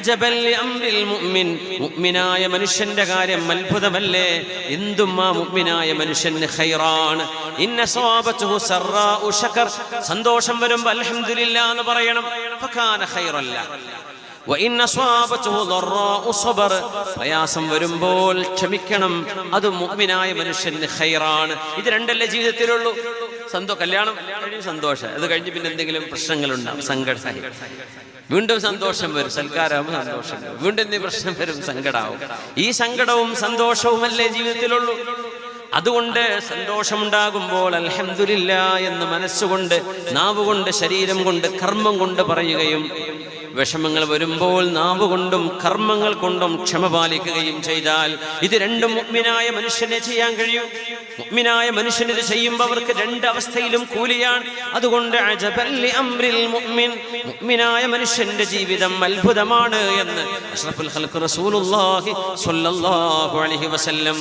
അജബൽ ലിഅംരിൽ മുഅ്മിൻ, മുഅ്മിനായ മനുഷ്യന്റെ കാര്യം അത്ഭുതമല്ലേ, എന്തും ആ മുഅ്മിനായ മനുഷ്യന് ഖൈറാണ്. ഇന്ന സവാബതുഹു സറാഉ ശകർ, സന്തോഷം വരുമ്പോൾ അൽഹംദുലില്ലാഹ് എന്ന് പറയണം. ഫകാന ഖൈറൻ ലഹു. വഇന്ന സവാബതുഹു ദറാഉ സബർ, പ്രയാസം വരുമ്പോൾ ക്ഷമിക്കണം, അത് മുഅ്മിനായ മനുഷ്യന് ഖൈറാണ്. ഇത് രണ്ടല്ലേ ജീവിതത്തിലുള്ളൂ. കല്യാണം കഴിഞ്ഞ് സന്തോഷം, അത് കഴിഞ്ഞ് പിന്നെ എന്തെങ്കിലും പ്രശ്നങ്ങളുണ്ടാവും, സങ്കടം, വീണ്ടും സന്തോഷം വരും, സൽക്കാരാകുമ്പോൾ സന്തോഷം വരും, വീണ്ടും എന്തെങ്കിലും പ്രശ്നം വരും, സങ്കടാവും. ഈ സങ്കടവും സന്തോഷവും അല്ലേ ജീവിതത്തിലുള്ളൂ. അതുകൊണ്ട് സന്തോഷമുണ്ടാകുമ്പോൾ അൽഹംദുലില്ലാഹ് എന്ന് മനസ്സുകൊണ്ട്, നാവുകൊണ്ട്, ശരീരം കൊണ്ട്, കർമ്മം കൊണ്ട് പറയുകയും, വിഷമങ്ങൾ വരുമ്പോൾ നാവ് കൊണ്ടും കർമ്മങ്ങൾ കൊണ്ടും ക്ഷമ പാലിക്കുകയും ചെയ്താൽ ഇത് രണ്ടും മുഅ്മിനായ മനുഷ്യനെ ചെയ്യാൻ കഴിയും. മുഅ്മിനായ മനുഷ്യൻ ഇത് ചെയ്യുമ്പോൾ അവർക്ക് രണ്ട് അവസ്ഥയിലും കൂലിയാണ്. അതുകൊണ്ട് അജബൽ ലിഅംരിൽ മുഅ്മിൻ, മുഅ്മിനായ മനുഷ്യന്റെ ജീവിതം അത്ഭുതമാണ് എന്ന് അഷ്റഫുൽ ഖൽഖ് റസൂലുള്ളാഹി സ്വല്ലല്ലാഹു അലൈഹി വസല്ലം